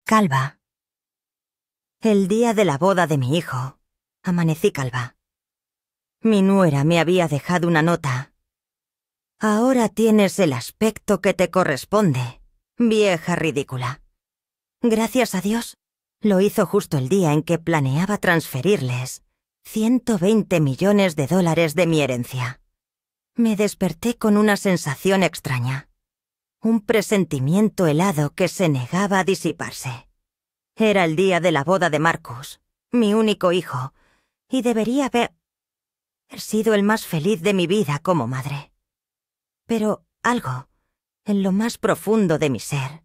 Calva. El día de la boda de mi hijo, amanecí calva. Mi nuera me había dejado una nota. Ahora tienes el aspecto que te corresponde, vieja ridícula. Gracias a Dios, lo hizo justo el día en que planeaba transferirles 120 millones de dólares de mi herencia. Me desperté con una sensación extraña, un presentimiento helado que se negaba a disiparse. Era el día de la boda de Marcus, mi único hijo, y debería haber sido el más feliz de mi vida como madre. Pero algo, en lo más profundo de mi ser,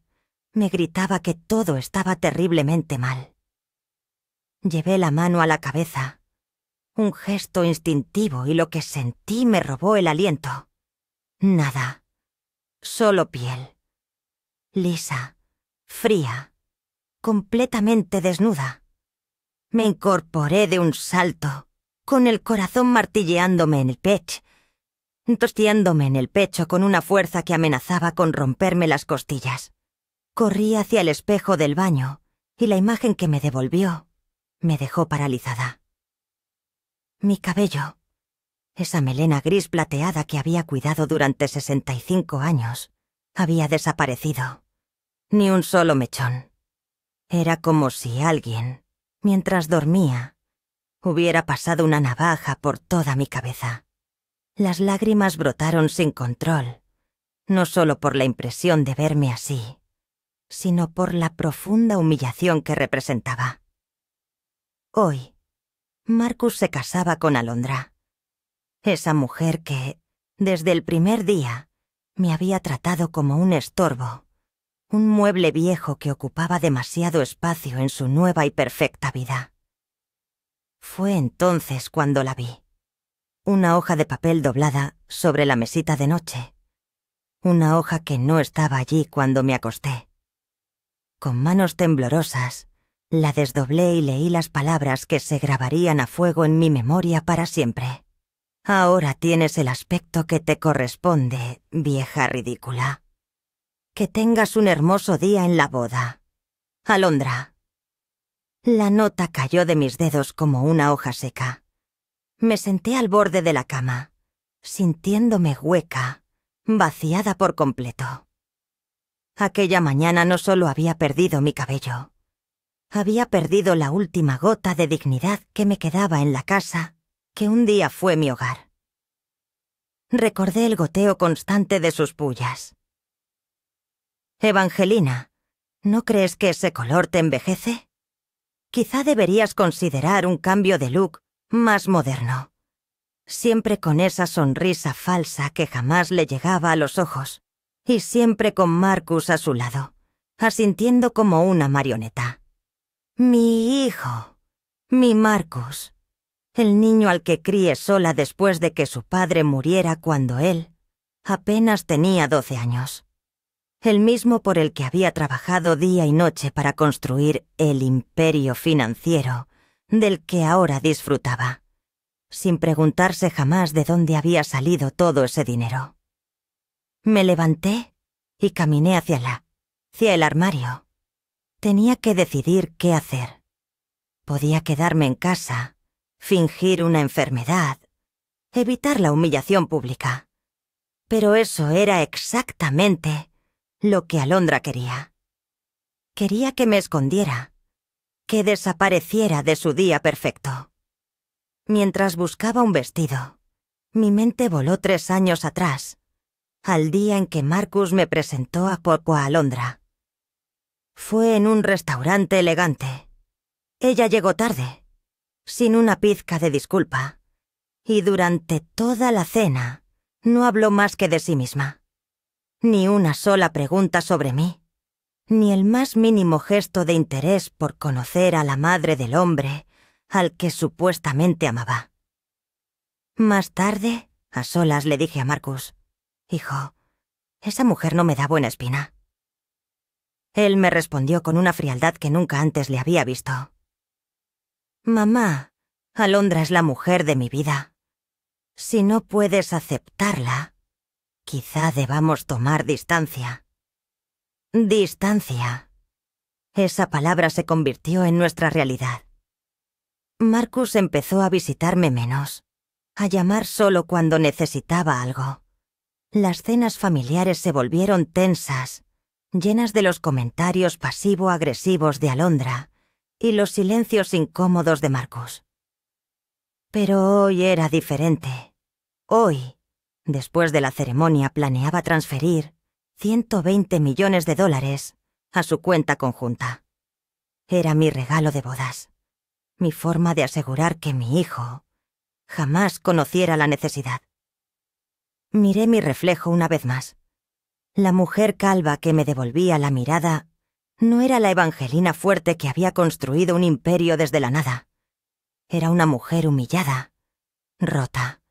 me gritaba que todo estaba terriblemente mal. Llevé la mano a la cabeza. Un gesto instintivo y lo que sentí me robó el aliento. Nada. Solo piel. Lisa. Fría. Completamente desnuda. Me incorporé de un salto, con el corazón martilleándome en el pecho, tostiéndome en el pecho con una fuerza que amenazaba con romperme las costillas. Corrí hacia el espejo del baño y la imagen que me devolvió me dejó paralizada. Mi cabello, esa melena gris plateada que había cuidado durante 65 años, había desaparecido. Ni un solo mechón. Era como si alguien, mientras dormía, hubiera pasado una navaja por toda mi cabeza. Las lágrimas brotaron sin control, no solo por la impresión de verme así, sino por la profunda humillación que representaba. Hoy, Marcus se casaba con Alondra, esa mujer que, desde el primer día, me había tratado como un estorbo, un mueble viejo que ocupaba demasiado espacio en su nueva y perfecta vida. Fue entonces cuando la vi. Una hoja de papel doblada sobre la mesita de noche. Una hoja que no estaba allí cuando me acosté. Con manos temblorosas, la desdoblé y leí las palabras que se grabarían a fuego en mi memoria para siempre. Ahora tienes el aspecto que te corresponde, vieja ridícula. Que tengas un hermoso día en la boda. Alondra. La nota cayó de mis dedos como una hoja seca. Me senté al borde de la cama, sintiéndome hueca, vaciada por completo. Aquella mañana no solo había perdido mi cabello, había perdido la última gota de dignidad que me quedaba en la casa, que un día fue mi hogar. Recordé el goteo constante de sus pullas. Evangelina, ¿no crees que ese color te envejece? Quizá deberías considerar un cambio de look más moderno. Siempre con esa sonrisa falsa que jamás le llegaba a los ojos, y siempre con Marcus a su lado, asintiendo como una marioneta. Mi hijo, mi Marcus, el niño al que crié sola después de que su padre muriera cuando él apenas tenía 12 años. El mismo por el que había trabajado día y noche para construir el imperio financiero del que ahora disfrutaba, sin preguntarse jamás de dónde había salido todo ese dinero. Me levanté y caminé hacia el armario. Tenía que decidir qué hacer. Podía quedarme en casa, fingir una enfermedad, evitar la humillación pública. Pero eso era exactamente lo que Alondra quería. Quería que me escondiera, que desapareciera de su día perfecto. Mientras buscaba un vestido, mi mente voló 3 años atrás, al día en que Marcus me presentó a Alondra. Fue en un restaurante elegante. Ella llegó tarde, sin una pizca de disculpa, y durante toda la cena no habló más que de sí misma. Ni una sola pregunta sobre mí, ni el más mínimo gesto de interés por conocer a la madre del hombre al que supuestamente amaba. Más tarde, a solas, le dije a Marcus: «Hijo, esa mujer no me da buena espina». Él me respondió con una frialdad que nunca antes le había visto. «Mamá, Alondra es la mujer de mi vida. Si no puedes aceptarla, quizá debamos tomar distancia». Distancia. Esa palabra se convirtió en nuestra realidad. Marcus empezó a visitarme menos, a llamar solo cuando necesitaba algo. Las cenas familiares se volvieron tensas, llenas de los comentarios pasivo-agresivos de Alondra y los silencios incómodos de Marcus. Pero hoy era diferente. Hoy, después de la ceremonia, planeaba transferir $120 millones a su cuenta conjunta. Era mi regalo de bodas, mi forma de asegurar que mi hijo jamás conociera la necesidad. Miré mi reflejo una vez más. La mujer calva que me devolvía la mirada no era la Evangelina fuerte que había construido un imperio desde la nada. Era una mujer humillada, rota.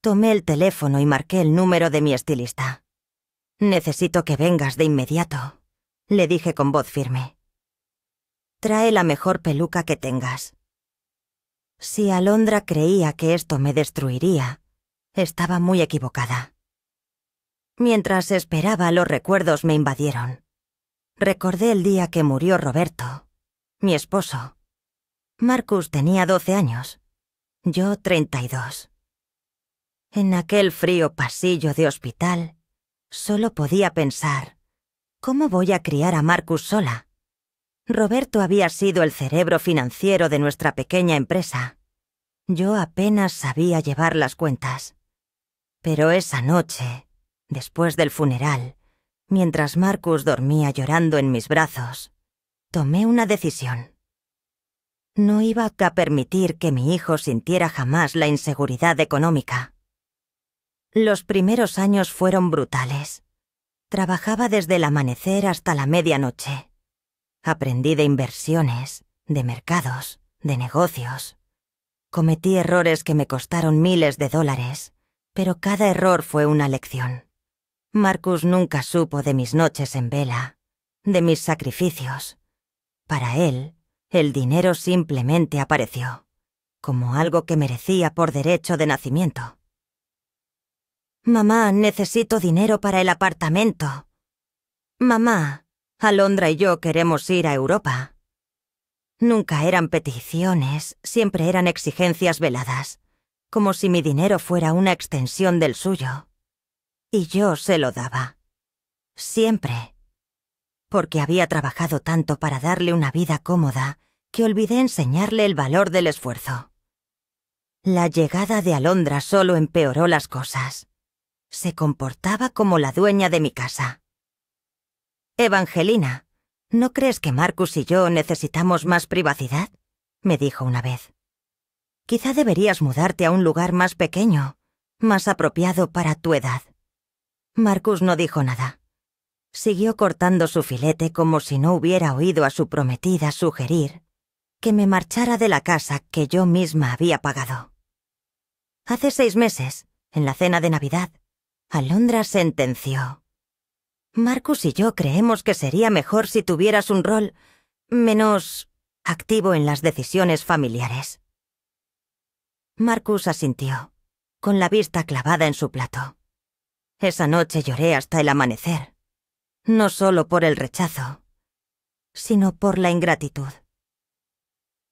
Tomé el teléfono y marqué el número de mi estilista. «Necesito que vengas de inmediato», le dije con voz firme. «Trae la mejor peluca que tengas». Si Alondra creía que esto me destruiría, estaba muy equivocada. Mientras esperaba, los recuerdos me invadieron. Recordé el día que murió Roberto, mi esposo. Marcus tenía 12 años, yo 32. En aquel frío pasillo de hospital, solo podía pensar, ¿cómo voy a criar a Marcus sola? Roberto había sido el cerebro financiero de nuestra pequeña empresa. Yo apenas sabía llevar las cuentas. Pero esa noche, después del funeral, mientras Marcus dormía llorando en mis brazos, tomé una decisión. No iba a permitir que mi hijo sintiera jamás la inseguridad económica. Los primeros años fueron brutales. Trabajaba desde el amanecer hasta la medianoche. Aprendí de inversiones, de mercados, de negocios. Cometí errores que me costaron miles de dólares, pero cada error fue una lección. Marcus nunca supo de mis noches en vela, de mis sacrificios. Para él, el dinero simplemente apareció, como algo que merecía por derecho de nacimiento. «Mamá, necesito dinero para el apartamento». «Mamá, Alondra y yo queremos ir a Europa». Nunca eran peticiones, siempre eran exigencias veladas, como si mi dinero fuera una extensión del suyo. Y yo se lo daba. Siempre. Porque había trabajado tanto para darle una vida cómoda que olvidé enseñarle el valor del esfuerzo. La llegada de Alondra solo empeoró las cosas. Se comportaba como la dueña de mi casa. «Evangelina, ¿no crees que Marcus y yo necesitamos más privacidad?», me dijo una vez. «Quizá deberías mudarte a un lugar más pequeño, más apropiado para tu edad». Marcus no dijo nada. Siguió cortando su filete como si no hubiera oído a su prometida sugerir que me marchara de la casa que yo misma había pagado. Hace 6 meses, en la cena de Navidad, Alondra sentenció: «Marcus y yo creemos que sería mejor si tuvieras un rol menos activo en las decisiones familiares». Marcus asintió, con la vista clavada en su plato. Esa noche lloré hasta el amanecer, no solo por el rechazo, sino por la ingratitud,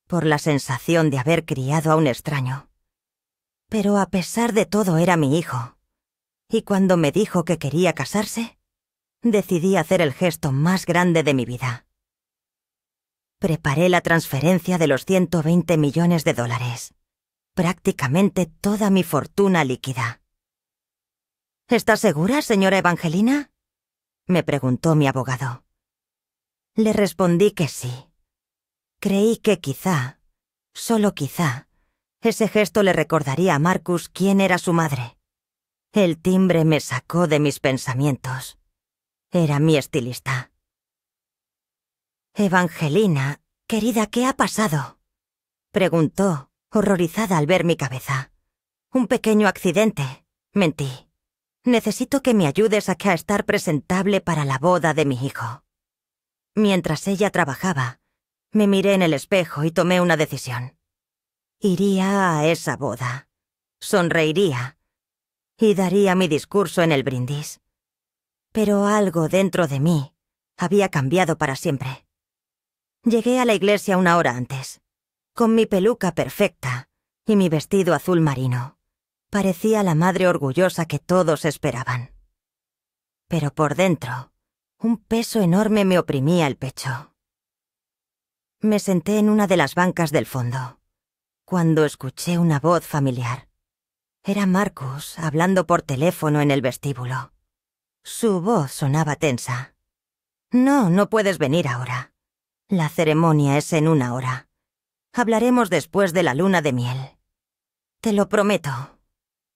por la sensación de haber criado a un extraño. Pero a pesar de todo era mi hijo, y cuando me dijo que quería casarse, decidí hacer el gesto más grande de mi vida. Preparé la transferencia de los $120 millones, prácticamente toda mi fortuna líquida. «¿Está segura, señora Evangelina?», me preguntó mi abogado. Le respondí que sí. Creí que quizá, solo quizá, ese gesto le recordaría a Marcus quién era su madre. El timbre me sacó de mis pensamientos. Era mi estilista. «Evangelina, querida, ¿qué ha pasado?», preguntó, horrorizada al ver mi cabeza. «Un pequeño accidente», mentí. «Necesito que me ayudes a estar presentable para la boda de mi hijo». Mientras ella trabajaba, me miré en el espejo y tomé una decisión. Iría a esa boda, sonreiría y daría mi discurso en el brindis. Pero algo dentro de mí había cambiado para siempre. Llegué a la iglesia 1 hora antes, con mi peluca perfecta y mi vestido azul marino. Parecía la madre orgullosa que todos esperaban. Pero por dentro, un peso enorme me oprimía el pecho. Me senté en una de las bancas del fondo, cuando escuché una voz familiar. Era Marcus hablando por teléfono en el vestíbulo. Su voz sonaba tensa. No puedes venir ahora. La ceremonia es en 1 hora. Hablaremos después de la luna de miel. Te lo prometo.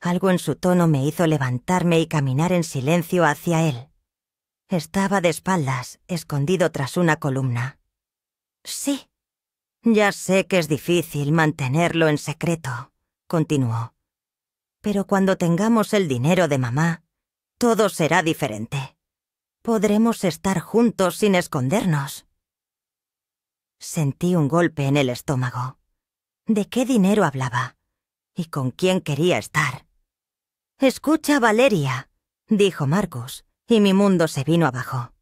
Algo en su tono me hizo levantarme y caminar en silencio hacia él. Estaba de espaldas, escondido tras una columna. Sí. Ya sé que es difícil mantenerlo en secreto, continuó. Pero cuando tengamos el dinero de mamá, todo será diferente. Podremos estar juntos sin escondernos. Sentí un golpe en el estómago. ¿De qué dinero hablaba? ¿Y con quién quería estar? «Escucha, Valeria», dijo Marcus, y mi mundo se vino abajo.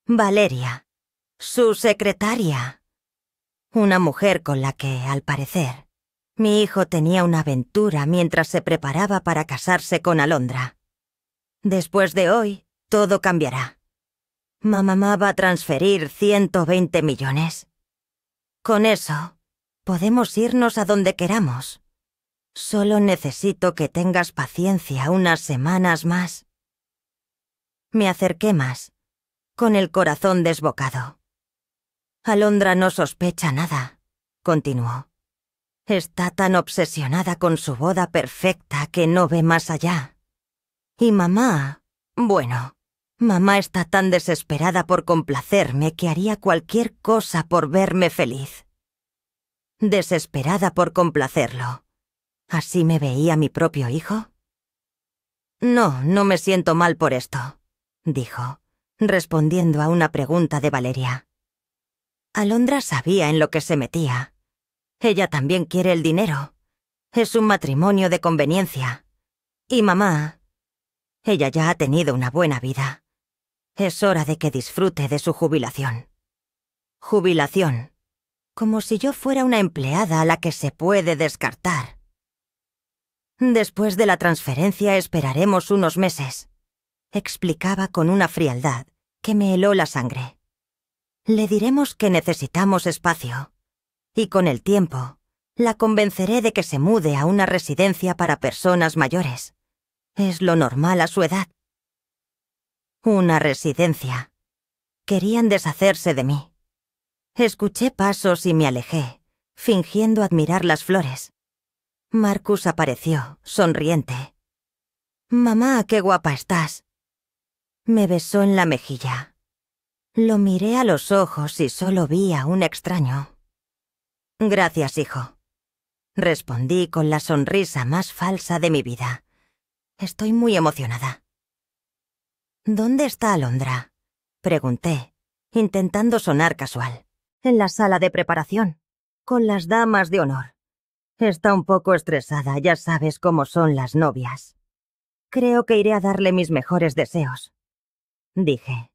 Valeria, su secretaria. Una mujer con la que, al parecer, mi hijo tenía una aventura mientras se preparaba para casarse con Alondra. Después de hoy, todo cambiará. Mamá va a transferir 120 millones. Con eso, podemos irnos a donde queramos. Solo necesito que tengas paciencia unas semanas más. Me acerqué más, con el corazón desbocado. Alondra no sospecha nada, continuó. Está tan obsesionada con su boda perfecta que no ve más allá. Y mamá, bueno, mamá está tan desesperada por complacerme que haría cualquier cosa por verme feliz. Desesperada por complacerlo. ¿Así me veía mi propio hijo? No me siento mal por esto, dijo, respondiendo a una pregunta de Valeria. Alondra sabía en lo que se metía. Ella también quiere el dinero. Es un matrimonio de conveniencia. Y mamá, ella ya ha tenido una buena vida. Es hora de que disfrute de su jubilación. Jubilación. Como si yo fuera una empleada a la que se puede descartar. Después de la transferencia esperaremos unos meses, explicaba con una frialdad que me heló la sangre. Le diremos que necesitamos espacio, y con el tiempo la convenceré de que se mude a una residencia para personas mayores. Es lo normal a su edad. Una residencia. Querían deshacerse de mí. Escuché pasos y me alejé, fingiendo admirar las flores. Marcus apareció, sonriente. «Mamá, qué guapa estás». Me besó en la mejilla. Lo miré a los ojos y solo vi a un extraño. «Gracias, hijo», respondí con la sonrisa más falsa de mi vida. Estoy muy emocionada. «¿Dónde está Alondra?», pregunté, intentando sonar casual. «En la sala de preparación, con las damas de honor. Está un poco estresada, ya sabes cómo son las novias. Creo que iré a darle mis mejores deseos», dije.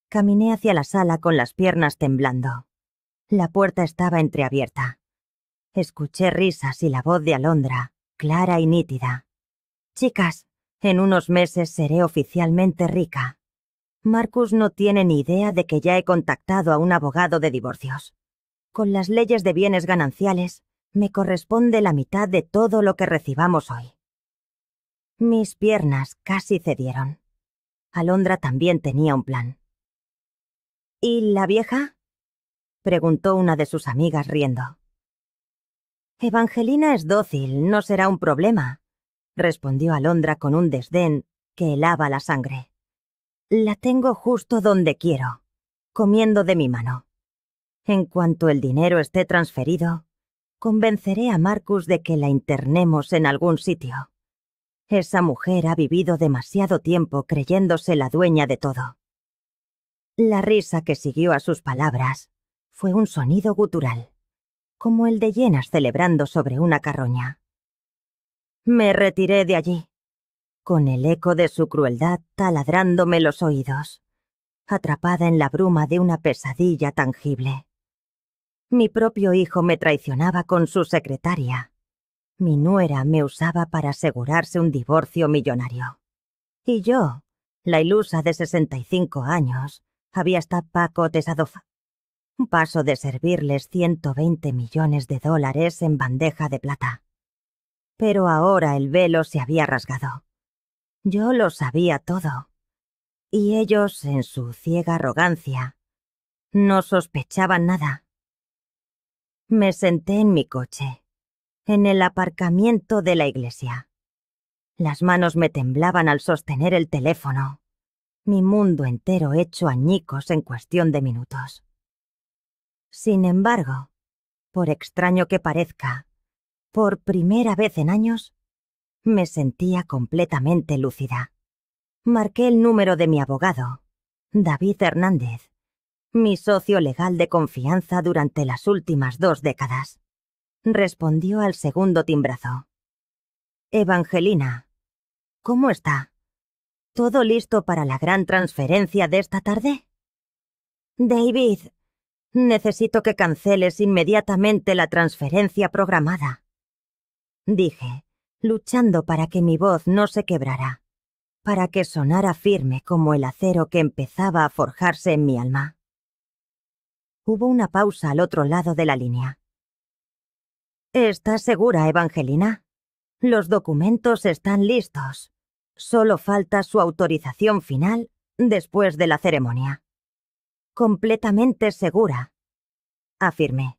Caminé hacia la sala con las piernas temblando. La puerta estaba entreabierta. Escuché risas y la voz de Alondra, clara y nítida. «Chicas, en unos meses seré oficialmente rica. Marcus no tiene ni idea de que ya he contactado a un abogado de divorcios. Con las leyes de bienes gananciales, me corresponde la mitad de todo lo que recibamos hoy». Mis piernas casi cedieron. Alondra también tenía un plan. «¿Y la vieja?», preguntó una de sus amigas riendo. «Evangelina es dócil, no será un problema», respondió Alondra con un desdén que helaba la sangre. «La tengo justo donde quiero, comiendo de mi mano. En cuanto el dinero esté transferido, convenceré a Marcus de que la internemos en algún sitio. Esa mujer ha vivido demasiado tiempo creyéndose la dueña de todo». La risa que siguió a sus palabras fue un sonido gutural, como el de hienas celebrando sobre una carroña. Me retiré de allí, con el eco de su crueldad taladrándome los oídos. atrapada en la bruma de una pesadilla tangible. Mi propio hijo me traicionaba con su secretaria. Mi nuera me usaba para asegurarse un divorcio millonario. Y yo, la ilusa de 65 años, había estat pacotesado. Paso de servirles 120 millones de dólares en bandeja de plata. Pero ahora el velo se había rasgado. Yo lo sabía todo. Y ellos, en su ciega arrogancia, no sospechaban nada. Me senté en mi coche, en el aparcamiento de la iglesia. Las manos me temblaban al sostener el teléfono. Mi mundo entero hecho añicos en cuestión de minutos. Sin embargo, por extraño que parezca, por primera vez en años, me sentía completamente lúcida. Marqué el número de mi abogado, David Hernández, mi socio legal de confianza durante las últimas 2 décadas. Respondió al segundo timbrazo. Evangelina, ¿cómo está? ¿Todo listo para la gran transferencia de esta tarde? David, necesito que canceles inmediatamente la transferencia programada, dije, luchando para que mi voz no se quebrara, para que sonara firme como el acero que empezaba a forjarse en mi alma. Hubo una pausa al otro lado de la línea. ¿Estás segura, Evangelina? Los documentos están listos. Solo falta su autorización final después de la ceremonia. Completamente segura, afirmé.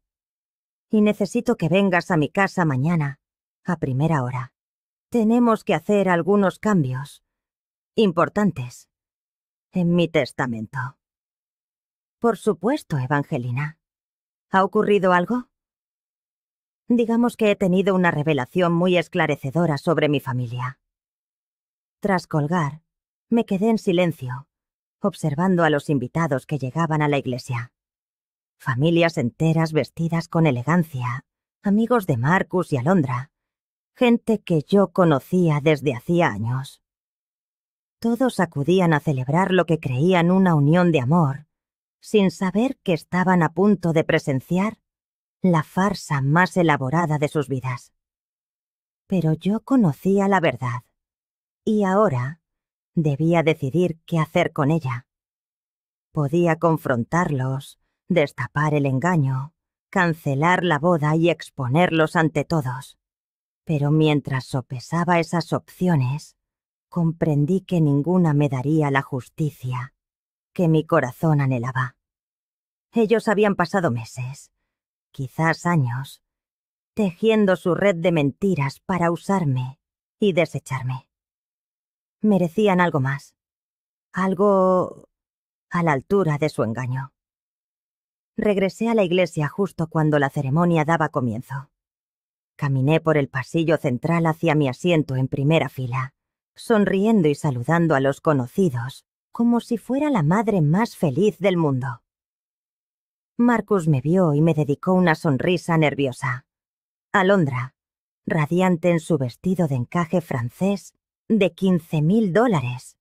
Y necesito que vengas a mi casa mañana, a primera hora. Tenemos que hacer algunos cambios importantes en mi testamento. Por supuesto, Evangelina. ¿Ha ocurrido algo? Digamos que he tenido una revelación muy esclarecedora sobre mi familia. Tras colgar, me quedé en silencio, observando a los invitados que llegaban a la iglesia. Familias enteras vestidas con elegancia, amigos de Marcus y Alondra, gente que yo conocía desde hacía años. Todos acudían a celebrar lo que creían una unión de amor, sin saber que estaban a punto de presenciar la farsa más elaborada de sus vidas. Pero yo conocía la verdad, y ahora debía decidir qué hacer con ella. Podía confrontarlos, destapar el engaño, cancelar la boda y exponerlos ante todos. Pero mientras sopesaba esas opciones, comprendí que ninguna me daría la justicia que mi corazón anhelaba. Ellos habían pasado meses, quizás años, tejiendo su red de mentiras para usarme y desecharme. Merecían algo más, algo a la altura de su engaño. Regresé a la iglesia justo cuando la ceremonia daba comienzo. Caminé por el pasillo central hacia mi asiento en primera fila, sonriendo y saludando a los conocidos, como si fuera la madre más feliz del mundo. Marcus me vio y me dedicó una sonrisa nerviosa. Alondra, radiante en su vestido de encaje francés de $15,000,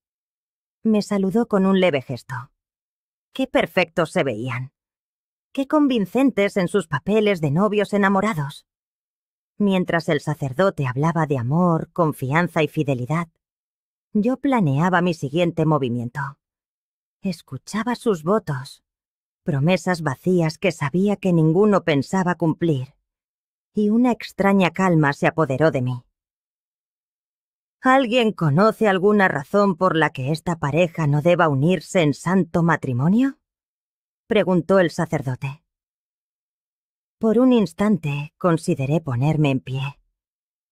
me saludó con un leve gesto. ¡Qué perfectos se veían! ¡Qué convincentes en sus papeles de novios enamorados! Mientras el sacerdote hablaba de amor, confianza y fidelidad, yo planeaba mi siguiente movimiento. Escuchaba sus votos, promesas vacías que sabía que ninguno pensaba cumplir, y una extraña calma se apoderó de mí. ¿Alguien conoce alguna razón por la que esta pareja no deba unirse en santo matrimonio?, preguntó el sacerdote. Por un instante consideré ponerme en pie.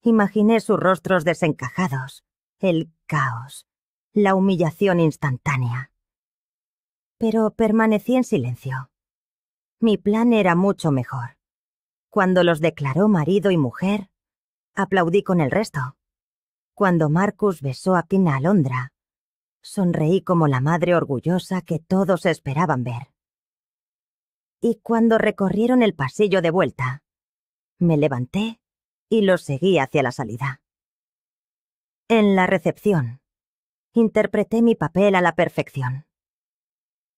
Imaginé sus rostros desencajados, el caos, la humillación instantánea. Pero permanecí en silencio. Mi plan era mucho mejor. Cuando los declaró marido y mujer, aplaudí con el resto. Cuando Marcus besó a Pina Alondra, sonreí como la madre orgullosa que todos esperaban ver. Y cuando recorrieron el pasillo de vuelta, me levanté y los seguí hacia la salida. En la recepción, interpreté mi papel a la perfección.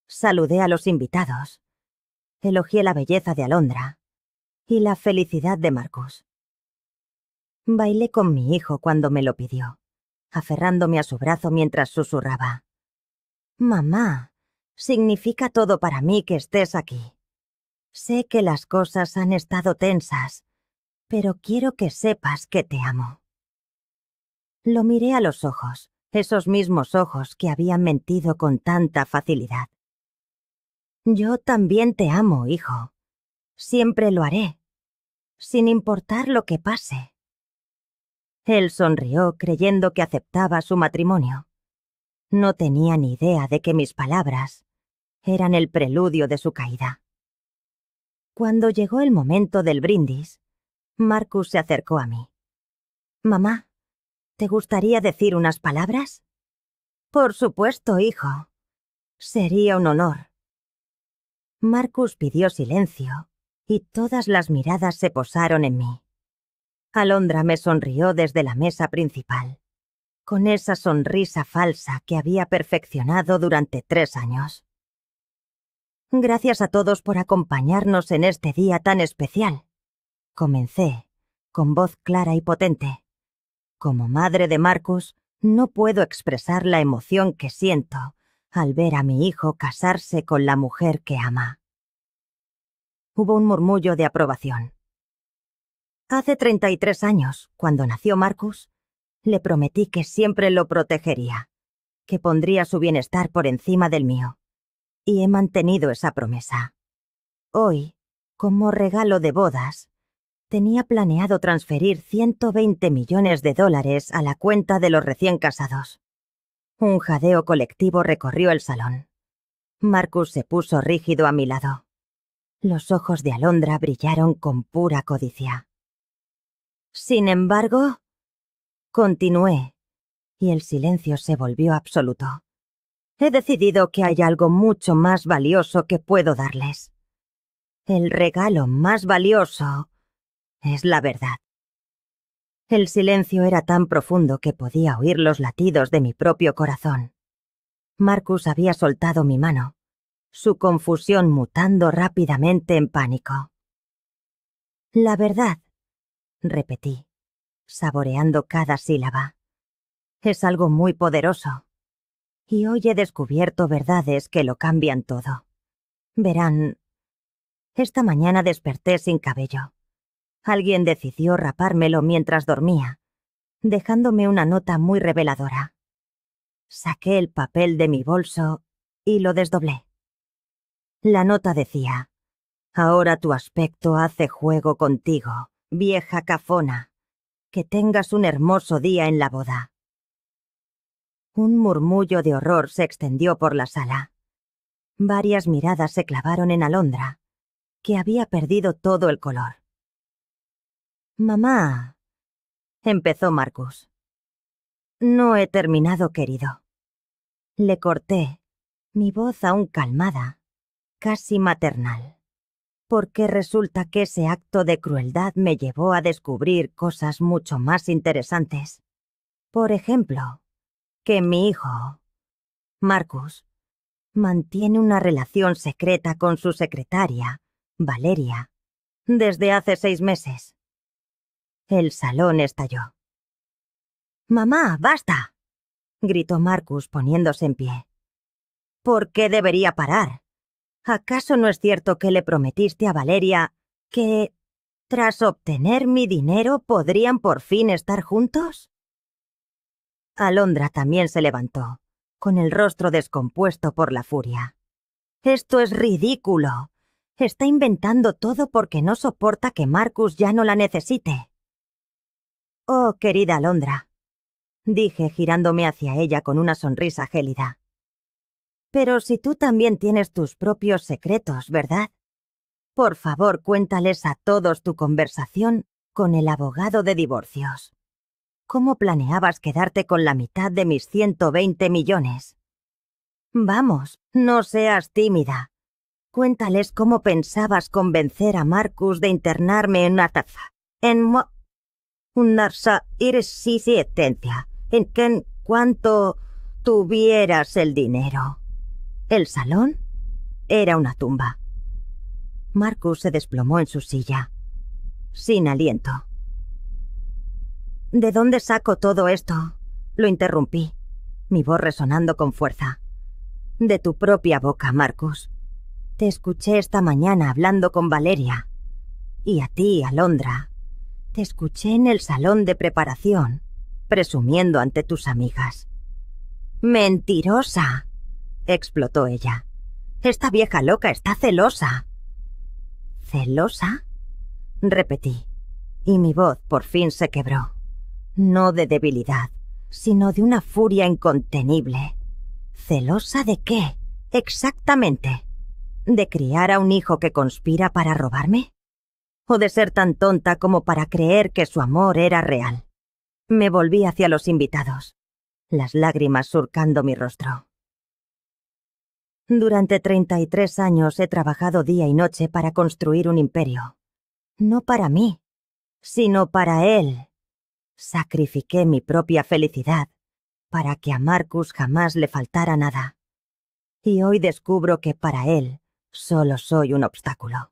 Saludé a los invitados. Elogié la belleza de Alondra y la felicidad de Marcus. Bailé con mi hijo cuando me lo pidió, aferrándome a su brazo mientras susurraba: «Mamá, significa todo para mí que estés aquí. Sé que las cosas han estado tensas, pero quiero que sepas que te amo». Lo miré a los ojos, esos mismos ojos que habían mentido con tanta facilidad. «Yo también te amo, hijo. Siempre lo haré, sin importar lo que pase». Él sonrió creyendo que aceptaba su matrimonio. No tenía ni idea de que mis palabras eran el preludio de su caída. Cuando llegó el momento del brindis, Marcus se acercó a mí. «Mamá, ¿te gustaría decir unas palabras?» «Por supuesto, hijo. Sería un honor». Marcus pidió silencio y todas las miradas se posaron en mí. Alondra me sonrió desde la mesa principal, con esa sonrisa falsa que había perfeccionado durante 3 años. «Gracias a todos por acompañarnos en este día tan especial», comencé, con voz clara y potente. Como madre de Marcus, no puedo expresar la emoción que siento al ver a mi hijo casarse con la mujer que ama. Hubo un murmullo de aprobación. Hace 33 años, cuando nació Marcus, le prometí que siempre lo protegería, que pondría su bienestar por encima del mío, y he mantenido esa promesa. Hoy, como regalo de bodas, tenía planeado transferir $120 millones a la cuenta de los recién casados. Un jadeo colectivo recorrió el salón. Marcus se puso rígido a mi lado. Los ojos de Alondra brillaron con pura codicia. «Sin embargo», continué, y el silencio se volvió absoluto. «He decidido que hay algo mucho más valioso que puedo darles. El regalo más valioso es la verdad». El silencio era tan profundo que podía oír los latidos de mi propio corazón. Marcus había soltado mi mano, su confusión mutando rápidamente en pánico. «La verdad», repetí, saboreando cada sílaba, «es algo muy poderoso. Y hoy he descubierto verdades que lo cambian todo. Verán, esta mañana desperté sin cabello. Alguien decidió rapármelo mientras dormía, dejándome una nota muy reveladora. Saqué el papel de mi bolso y lo desdoblé. La nota decía: «Ahora tu aspecto hace juego contigo, vieja cafona. Que tengas un hermoso día en la boda». Un murmullo de horror se extendió por la sala. Varias miradas se clavaron en Alondra, que había perdido todo el color. «Mamá», empezó Marcus. «No he terminado, querido». Le corté, mi voz aún calmada, casi maternal, porque resulta que ese acto de crueldad me llevó a descubrir cosas mucho más interesantes. Por ejemplo, que mi hijo, Marcus, mantiene una relación secreta con su secretaria, Valeria, desde hace 6 meses. El salón estalló. «Mamá, basta», gritó Marcus poniéndose en pie. «¿Por qué debería parar? ¿Acaso no es cierto que le prometiste a Valeria que, tras obtener mi dinero, podrían por fin estar juntos?» Alondra también se levantó, con el rostro descompuesto por la furia. «Esto es ridículo. Está inventando todo porque no soporta que Marcus ya no la necesite». «Oh, querida Alondra», dije girándome hacia ella con una sonrisa gélida. «Pero si tú también tienes tus propios secretos, ¿verdad? Por favor, cuéntales a todos tu conversación con el abogado de divorcios. ¿Cómo planeabas quedarte con la mitad de mis 120 millones? Vamos, no seas tímida. Cuéntales cómo pensabas convencer a Marcus de internarme en una taza. Una irresistencia en cuanto tuvieras el dinero. ¿El salón Era una tumba. Marcus se desplomó en su silla, sin aliento. ¿De dónde saco todo esto? Lo interrumpí, mi voz resonando con fuerza. De tu propia boca, Marcus. Te escuché esta mañana hablando con Valeria. Y a ti, Alondra. Te escuché en el salón de preparación, presumiendo ante tus amigas. ¡Mentirosa!, explotó ella. Esta vieja loca está celosa. ¿Celosa?, repetí, y mi voz por fin se quebró. No de debilidad, sino de una furia incontenible. ¿Celosa de qué, exactamente? ¿De criar a un hijo que conspira para robarme? ¿O de ser tan tonta como para creer que su amor era real? Me volví hacia los invitados, las lágrimas surcando mi rostro. Durante 33 años he trabajado día y noche para construir un imperio. No para mí, sino para él. Sacrifiqué mi propia felicidad para que a Marcus jamás le faltara nada. Y hoy descubro que para él solo soy un obstáculo.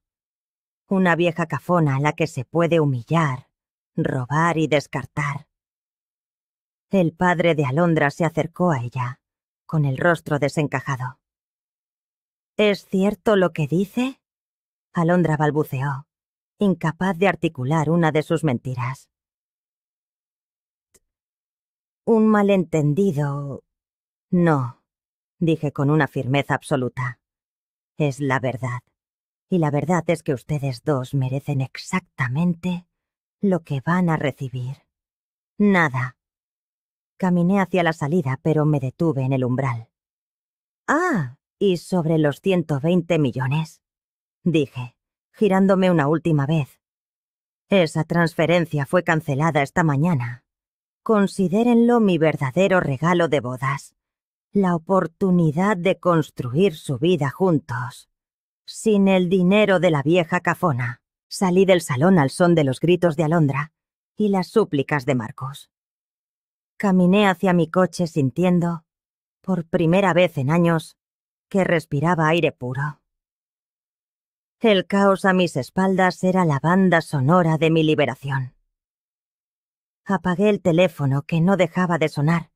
Una vieja cafona a la que se puede humillar, robar y descartar. El padre de Alondra se acercó a ella, con el rostro desencajado. ¿Es cierto lo que dice?, Alondra balbuceó, incapaz de articular una de sus mentiras. Un malentendido. No, dije con una firmeza absoluta. Es la verdad. Y la verdad es que ustedes dos merecen exactamente lo que van a recibir. Nada. Caminé hacia la salida, pero me detuve en el umbral. Ah, y sobre los 120 millones, dije, girándome una última vez. Esa transferencia fue cancelada esta mañana. Considérenlo mi verdadero regalo de bodas. La oportunidad de construir su vida juntos. Sin el dinero de la vieja cafona. Salí del salón al son de los gritos de Alondra y las súplicas de Marcus. Caminé hacia mi coche sintiendo, por primera vez en años, que respiraba aire puro. El caos a mis espaldas era la banda sonora de mi liberación. Apagué el teléfono que no dejaba de sonar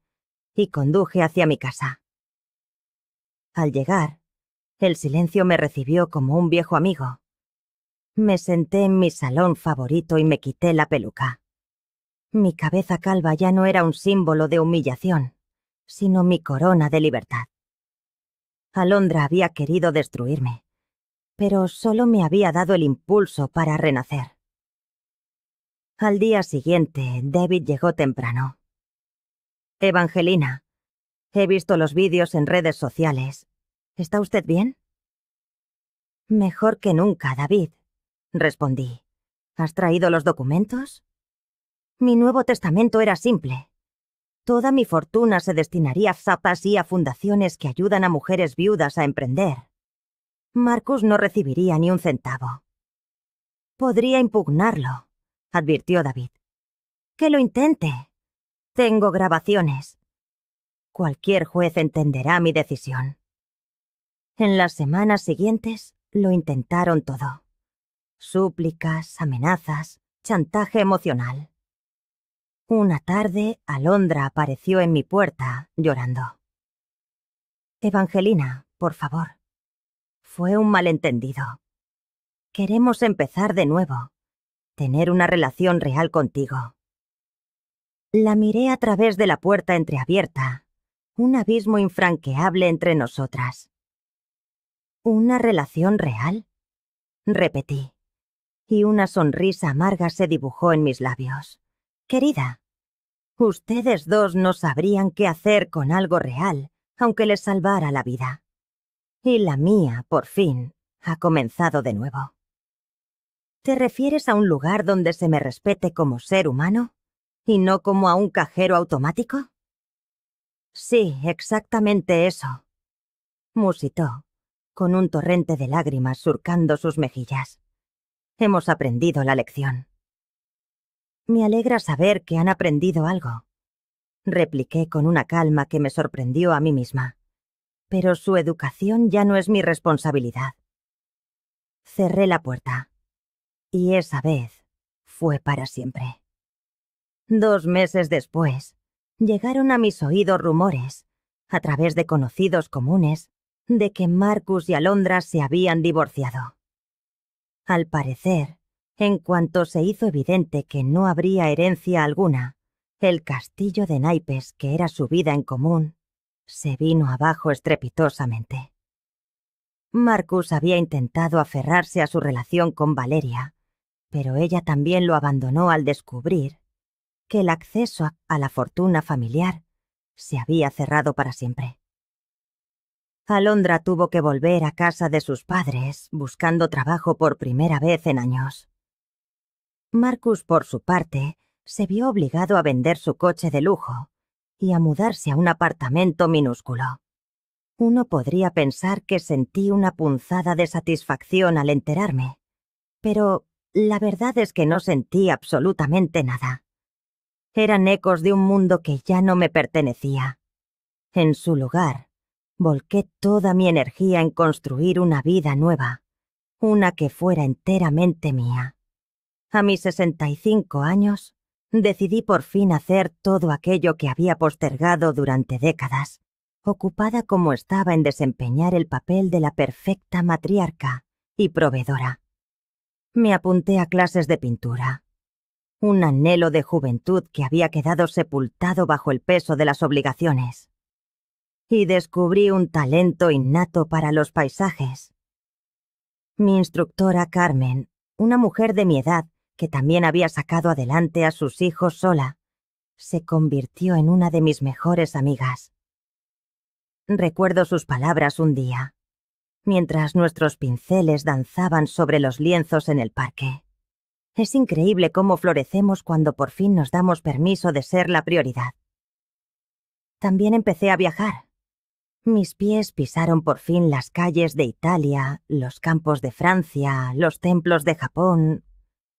y conduje hacia mi casa. Al llegar, el silencio me recibió como un viejo amigo. Me senté en mi salón favorito y me quité la peluca. Mi cabeza calva ya no era un símbolo de humillación, sino mi corona de libertad. Alondra había querido destruirme, pero solo me había dado el impulso para renacer. Al día siguiente, David llegó temprano. Evangelina, he visto los vídeos en redes sociales. ¿Está usted bien? Mejor que nunca, David, respondí. ¿Has traído los documentos? Mi Nuevo Testamento era simple. Toda mi fortuna se destinaría a zapas y a fundaciones que ayudan a mujeres viudas a emprender. Marcus no recibiría ni un centavo. Podría impugnarlo, advirtió David. Que lo intente. Tengo grabaciones. Cualquier juez entenderá mi decisión. En las semanas siguientes lo intentaron todo. Súplicas, amenazas, chantaje emocional. Una tarde, Alondra apareció en mi puerta, llorando. Evangelina, por favor. Fue un malentendido. Queremos empezar de nuevo. Tener una relación real contigo. La miré a través de la puerta entreabierta. Un abismo infranqueable entre nosotras. ¿Una relación real?, repetí. Y una sonrisa amarga se dibujó en mis labios. Querida, ustedes dos no sabrían qué hacer con algo real, aunque les salvara la vida. Y la mía, por fin, ha comenzado de nuevo. ¿Te refieres a un lugar donde se me respete como ser humano y no como a un cajero automático? Sí, exactamente eso, musitó, con un torrente de lágrimas surcando sus mejillas. Hemos aprendido la lección. Me alegra saber que han aprendido algo, repliqué con una calma que me sorprendió a mí misma. pero su educación ya no es mi responsabilidad. Cerré la puerta, y esa vez fue para siempre. 2 meses después, llegaron a mis oídos rumores, a través de conocidos comunes, de que Marcus y Alondra se habían divorciado. Al parecer, en cuanto se hizo evidente que no habría herencia alguna, el castillo de naipes, que era su vida en común, se vino abajo estrepitosamente. Marcus había intentado aferrarse a su relación con Valeria, pero ella también lo abandonó al descubrir que el acceso a la fortuna familiar se había cerrado para siempre. Alondra tuvo que volver a casa de sus padres, buscando trabajo por primera vez en años. Marcus, por su parte, se vio obligado a vender su coche de lujo y a mudarse a un apartamento minúsculo. Uno podría pensar que sentí una punzada de satisfacción al enterarme, pero la verdad es que no sentí absolutamente nada. Eran ecos de un mundo que ya no me pertenecía. En su lugar, volqué toda mi energía en construir una vida nueva, una que fuera enteramente mía. A mis 65 años, decidí por fin hacer todo aquello que había postergado durante décadas, ocupada como estaba en desempeñar el papel de la perfecta matriarca y proveedora. Me apunté a clases de pintura, un anhelo de juventud que había quedado sepultado bajo el peso de las obligaciones, y descubrí un talento innato para los paisajes. Mi instructora Carmen, una mujer de mi edad que también había sacado adelante a sus hijos sola, se convirtió en una de mis mejores amigas. Recuerdo sus palabras un día, mientras nuestros pinceles danzaban sobre los lienzos en el parque. Es increíble cómo florecemos cuando por fin nos damos permiso de ser la prioridad. También empecé a viajar. Mis pies pisaron por fin las calles de Italia, los campos de Francia, los templos de Japón,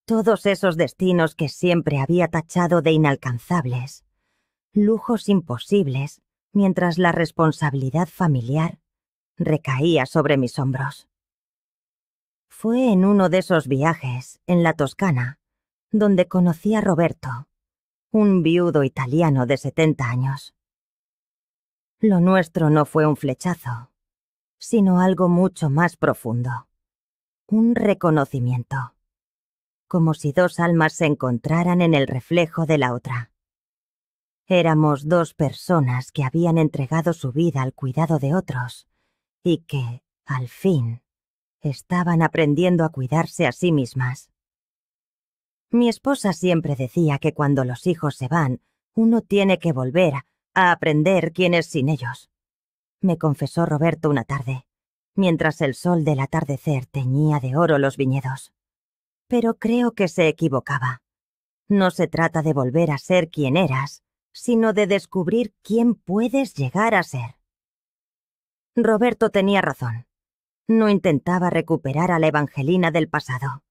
todos esos destinos que siempre había tachado de inalcanzables, lujos imposibles, mientras la responsabilidad familiar recaía sobre mis hombros. Fue en uno de esos viajes, en la Toscana, donde conocí a Roberto, un viudo italiano de 70 años. Lo nuestro no fue un flechazo, sino algo mucho más profundo. Un reconocimiento. Como si 2 almas se encontraran en el reflejo de la otra. Éramos 2 personas que habían entregado su vida al cuidado de otros y que, al fin, estaban aprendiendo a cuidarse a sí mismas. Mi esposa siempre decía que cuando los hijos se van, uno tiene que volver a aprender quién es sin ellos. Me confesó Roberto una tarde, mientras el sol del atardecer teñía de oro los viñedos. Pero creo que se equivocaba. No se trata de volver a ser quien eras, sino de descubrir quién puedes llegar a ser. Roberto tenía razón. No intentaba recuperar a la Evangelina del pasado.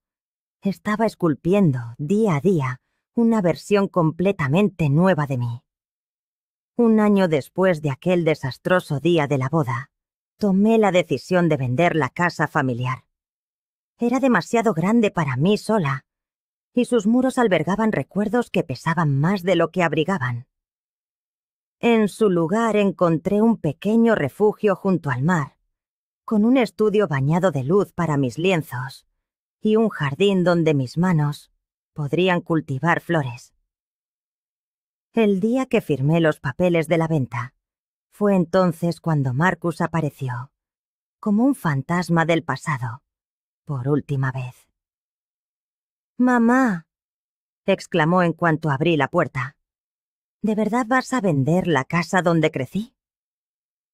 Estaba esculpiendo, día a día, una versión completamente nueva de mí. 1 año después de aquel desastroso día de la boda, tomé la decisión de vender la casa familiar. Era demasiado grande para mí sola, y sus muros albergaban recuerdos que pesaban más de lo que abrigaban. En su lugar encontré un pequeño refugio junto al mar, con un estudio bañado de luz para mis lienzos, y un jardín donde mis manos podrían cultivar flores. El día que firmé los papeles de la venta, fue entonces cuando Marcus apareció, como un fantasma del pasado, por última vez. «¡Mamá!», exclamó en cuanto abrí la puerta. «¿De verdad vas a vender la casa donde crecí?».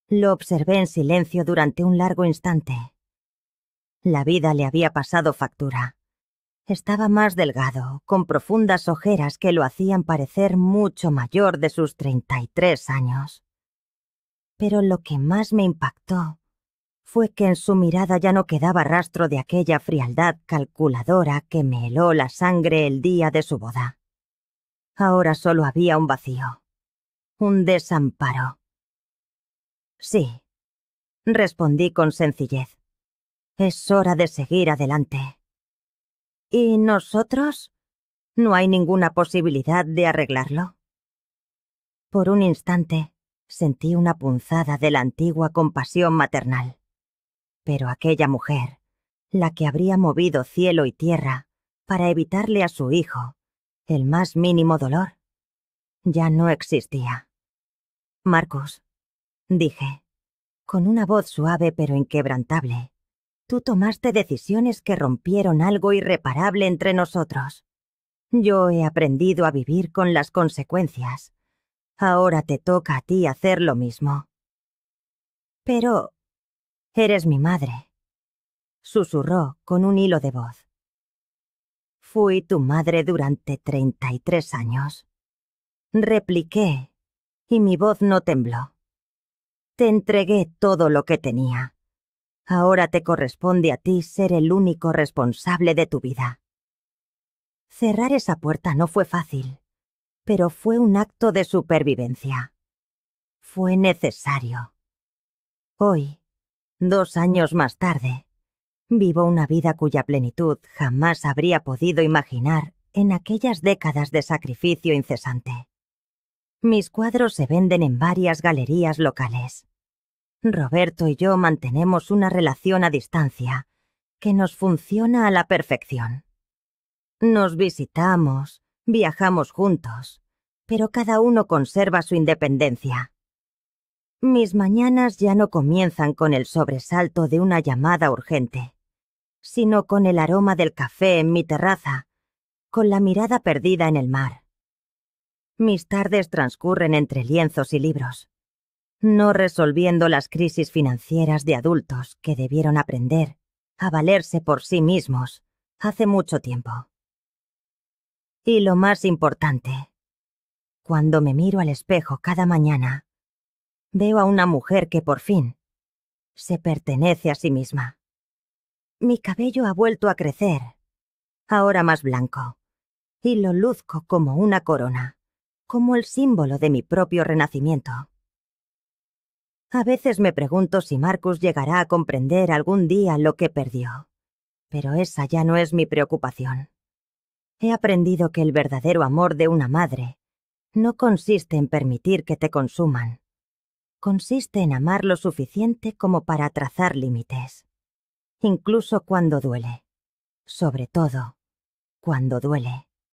Lo observé en silencio durante un largo instante. La vida le había pasado factura. Estaba más delgado, con profundas ojeras que lo hacían parecer mucho mayor de sus 33 años. Pero lo que más me impactó fue que en su mirada ya no quedaba rastro de aquella frialdad calculadora que me heló la sangre el día de su boda. Ahora solo había un vacío, un desamparo. Sí, respondí con sencillez. Es hora de seguir adelante. ¿Y nosotros? ¿No hay ninguna posibilidad de arreglarlo? Por un instante sentí una punzada de la antigua compasión maternal. Pero aquella mujer, la que habría movido cielo y tierra para evitarle a su hijo el más mínimo dolor, ya no existía. Marcus, dije, con una voz suave pero inquebrantable, tú tomaste decisiones que rompieron algo irreparable entre nosotros. Yo he aprendido a vivir con las consecuencias. Ahora te toca a ti hacer lo mismo. Pero eres mi madre, susurró con un hilo de voz. Fui tu madre durante 33 años. Repliqué, y mi voz no tembló. Te entregué todo lo que tenía. Ahora te corresponde a ti ser el único responsable de tu vida. Cerrar esa puerta no fue fácil, pero fue un acto de supervivencia. Fue necesario. Hoy, 2 años más tarde, vivo una vida cuya plenitud jamás habría podido imaginar en aquellas décadas de sacrificio incesante. Mis cuadros se venden en varias galerías locales. Roberto y yo mantenemos una relación a distancia que nos funciona a la perfección. Nos visitamos, viajamos juntos, pero cada uno conserva su independencia. Mis mañanas ya no comienzan con el sobresalto de una llamada urgente, sino con el aroma del café en mi terraza, con la mirada perdida en el mar. Mis tardes transcurren entre lienzos y libros, no resolviendo las crisis financieras de adultos que debieron aprender a valerse por sí mismos hace mucho tiempo. Y lo más importante, cuando me miro al espejo cada mañana, veo a una mujer que por fin se pertenece a sí misma. Mi cabello ha vuelto a crecer, ahora más blanco, y lo luzco como una corona, como el símbolo de mi propio renacimiento. A veces me pregunto si Marcus llegará a comprender algún día lo que perdió, pero esa ya no es mi preocupación. He aprendido que el verdadero amor de una madre no consiste en permitir que te consuman. Consiste en amar lo suficiente como para trazar límites, incluso cuando duele. Sobre todo, cuando duele.